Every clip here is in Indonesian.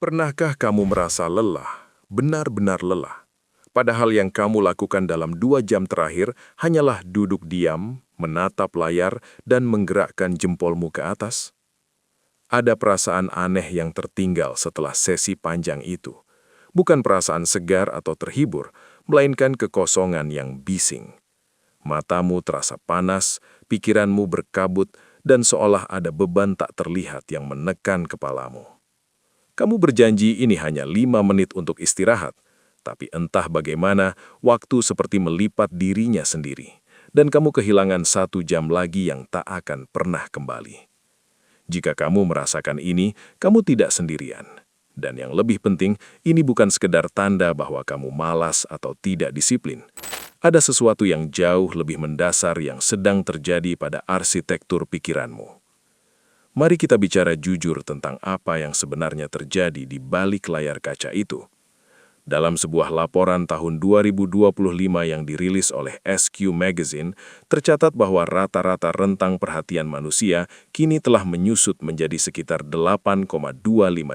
Pernahkah kamu merasa lelah, benar-benar lelah? Padahal yang kamu lakukan dalam 2 jam terakhir hanyalah duduk diam, menatap layar, dan menggerakkan jempolmu ke atas? Ada perasaan aneh yang tertinggal setelah sesi panjang itu. Bukan perasaan segar atau terhibur, melainkan kekosongan yang bising. Matamu terasa panas, pikiranmu berkabut, dan seolah ada beban tak terlihat yang menekan kepalamu. Kamu berjanji ini hanya 5 menit untuk istirahat, tapi entah bagaimana waktu seperti melipat dirinya sendiri, dan kamu kehilangan 1 jam lagi yang tak akan pernah kembali. Jika kamu merasakan ini, kamu tidak sendirian. Dan yang lebih penting, ini bukan sekedar tanda bahwa kamu malas atau tidak disiplin. Ada sesuatu yang jauh lebih mendasar yang sedang terjadi pada arsitektur pikiranmu. Mari kita bicara jujur tentang apa yang sebenarnya terjadi di balik layar kaca itu. Dalam sebuah laporan tahun 2025 yang dirilis oleh SQ Magazine, tercatat bahwa rata-rata rentang perhatian manusia kini telah menyusut menjadi sekitar 8,25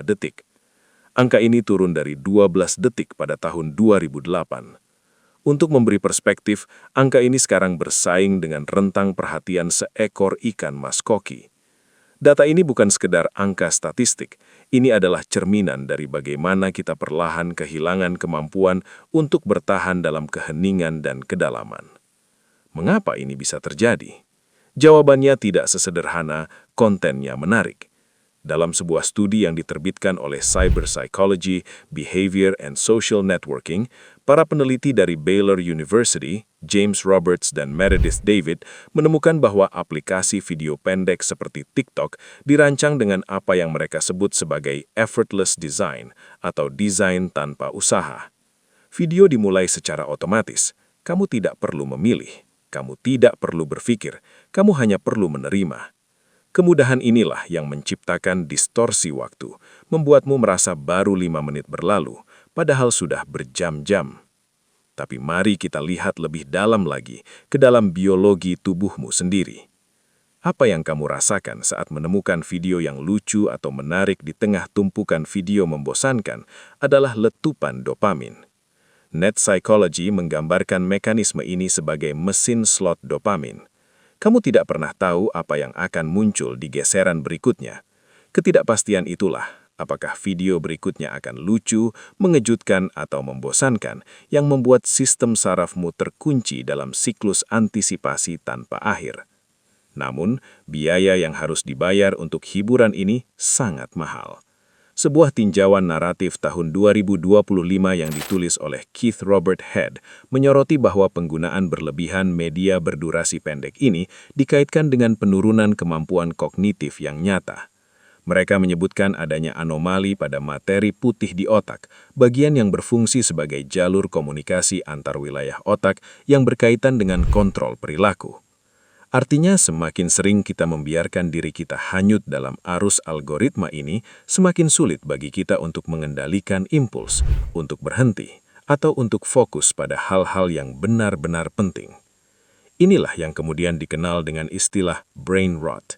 detik. Angka ini turun dari 12 detik pada tahun 2008. Untuk memberi perspektif, angka ini sekarang bersaing dengan rentang perhatian seekor ikan mas koki. Data ini bukan sekedar angka statistik, ini adalah cerminan dari bagaimana kita perlahan kehilangan kemampuan untuk bertahan dalam keheningan dan kedalaman. Mengapa ini bisa terjadi? Jawabannya tidak sesederhana, kontennya menarik. Dalam sebuah studi yang diterbitkan oleh Cyber Psychology, Behavior and Social Networking, para peneliti dari Baylor University, James Roberts dan Meredith David, menemukan bahwa aplikasi video pendek seperti TikTok dirancang dengan apa yang mereka sebut sebagai effortless design atau desain tanpa usaha. Video dimulai secara otomatis. Kamu tidak perlu memilih, kamu tidak perlu berpikir, kamu hanya perlu menerima. Kemudahan inilah yang menciptakan distorsi waktu, membuatmu merasa baru 5 menit berlalu, padahal sudah berjam-jam. Tapi mari kita lihat lebih dalam lagi ke dalam biologi tubuhmu sendiri. Apa yang kamu rasakan saat menemukan video yang lucu atau menarik di tengah tumpukan video membosankan adalah letupan dopamin. Net Psychology menggambarkan mekanisme ini sebagai mesin slot dopamin. Kamu tidak pernah tahu apa yang akan muncul di geseran berikutnya. Ketidakpastian itulah, apakah video berikutnya akan lucu, mengejutkan, atau membosankan, yang membuat sistem sarafmu terkunci dalam siklus antisipasi tanpa akhir. Namun, biaya yang harus dibayar untuk hiburan ini sangat mahal. Sebuah tinjauan naratif tahun 2025 yang ditulis oleh Keith Robert Head menyoroti bahwa penggunaan berlebihan media berdurasi pendek ini dikaitkan dengan penurunan kemampuan kognitif yang nyata. Mereka menyebutkan adanya anomali pada materi putih di otak, bagian yang berfungsi sebagai jalur komunikasi antar wilayah otak yang berkaitan dengan kontrol perilaku. Artinya, semakin sering kita membiarkan diri kita hanyut dalam arus algoritma ini, semakin sulit bagi kita untuk mengendalikan impuls, untuk berhenti, atau untuk fokus pada hal-hal yang benar-benar penting. Inilah yang kemudian dikenal dengan istilah brain rot.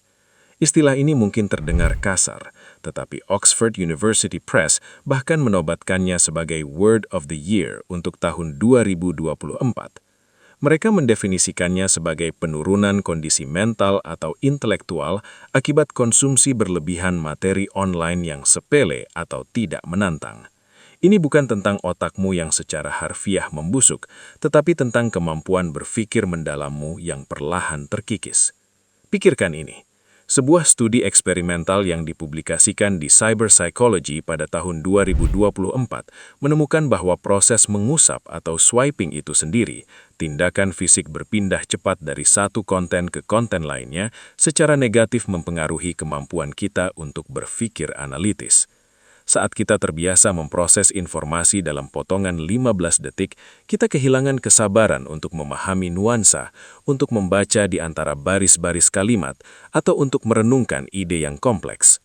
Istilah ini mungkin terdengar kasar, tetapi Oxford University Press bahkan menobatkannya sebagai Word of the Year untuk tahun 2024. Mereka mendefinisikannya sebagai penurunan kondisi mental atau intelektual akibat konsumsi berlebihan materi online yang sepele atau tidak menantang. Ini bukan tentang otakmu yang secara harfiah membusuk, tetapi tentang kemampuan berpikir mendalammu yang perlahan terkikis. Pikirkan ini. Sebuah studi eksperimental yang dipublikasikan di Cyber Psychology pada tahun 2024 menemukan bahwa proses mengusap atau swiping itu sendiri, tindakan fisik berpindah cepat dari satu konten ke konten lainnya, secara negatif mempengaruhi kemampuan kita untuk berpikir analitis. Saat kita terbiasa memproses informasi dalam potongan 15 detik, kita kehilangan kesabaran untuk memahami nuansa, untuk membaca di antara baris-baris kalimat, atau untuk merenungkan ide yang kompleks.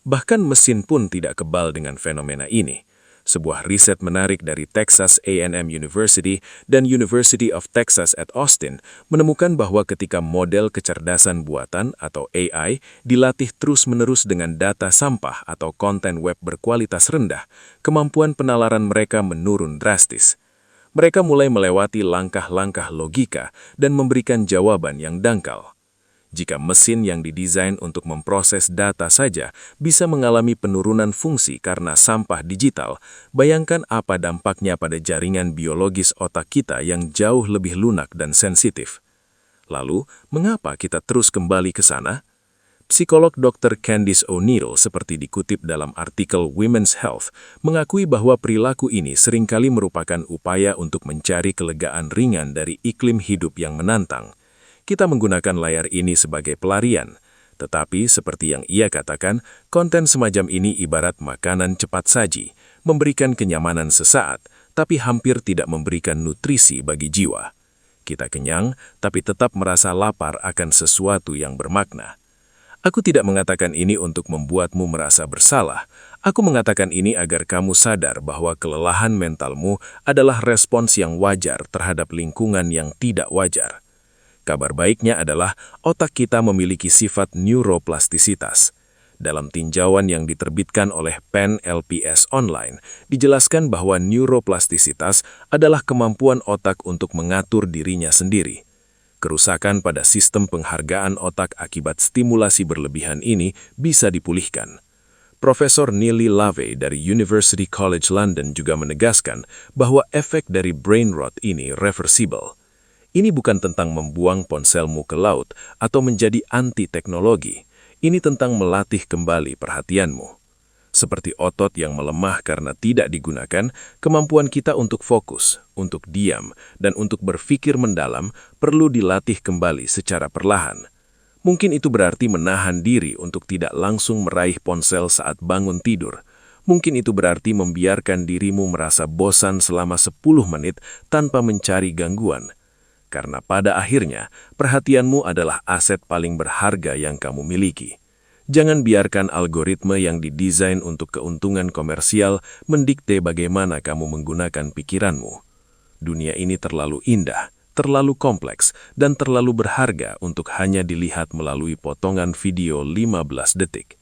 Bahkan mesin pun tidak kebal dengan fenomena ini. Sebuah riset menarik dari Texas A&M University dan University of Texas at Austin menemukan bahwa ketika model kecerdasan buatan atau AI dilatih terus-menerus dengan data sampah atau konten web berkualitas rendah, kemampuan penalaran mereka menurun drastis. Mereka mulai melewati langkah-langkah logika dan memberikan jawaban yang dangkal. Jika mesin yang didesain untuk memproses data saja bisa mengalami penurunan fungsi karena sampah digital, bayangkan apa dampaknya pada jaringan biologis otak kita yang jauh lebih lunak dan sensitif. Lalu, mengapa kita terus kembali ke sana? Psikolog Dr. Candice O'Neill, seperti dikutip dalam artikel Women's Health, mengakui bahwa perilaku ini seringkali merupakan upaya untuk mencari kelegaan ringan dari iklim hidup yang menantang. Kita menggunakan layar ini sebagai pelarian, tetapi seperti yang ia katakan, konten semacam ini ibarat makanan cepat saji, memberikan kenyamanan sesaat, tapi hampir tidak memberikan nutrisi bagi jiwa. Kita kenyang, tapi tetap merasa lapar akan sesuatu yang bermakna. Aku tidak mengatakan ini untuk membuatmu merasa bersalah. Aku mengatakan ini agar kamu sadar bahwa kelelahan mentalmu adalah respons yang wajar terhadap lingkungan yang tidak wajar. Kabar baiknya adalah otak kita memiliki sifat neuroplastisitas. Dalam tinjauan yang diterbitkan oleh PEN LPS Online, dijelaskan bahwa neuroplastisitas adalah kemampuan otak untuk mengatur dirinya sendiri. Kerusakan pada sistem penghargaan otak akibat stimulasi berlebihan ini bisa dipulihkan. Profesor Neely Lavey dari University College London juga menegaskan bahwa efek dari brain rot ini reversible. Ini bukan tentang membuang ponselmu ke laut atau menjadi anti-teknologi. Ini tentang melatih kembali perhatianmu. Seperti otot yang melemah karena tidak digunakan, kemampuan kita untuk fokus, untuk diam, dan untuk berpikir mendalam perlu dilatih kembali secara perlahan. Mungkin itu berarti menahan diri untuk tidak langsung meraih ponsel saat bangun tidur. Mungkin itu berarti membiarkan dirimu merasa bosan selama 10 menit tanpa mencari gangguan. Karena pada akhirnya, perhatianmu adalah aset paling berharga yang kamu miliki. Jangan biarkan algoritma yang didesain untuk keuntungan komersial mendikte bagaimana kamu menggunakan pikiranmu. Dunia ini terlalu indah, terlalu kompleks, dan terlalu berharga untuk hanya dilihat melalui potongan video 15 detik.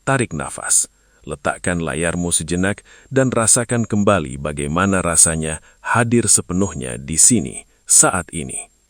Tarik nafas, letakkan layarmu sejenak, dan rasakan kembali bagaimana rasanya hadir sepenuhnya di sini saat ini.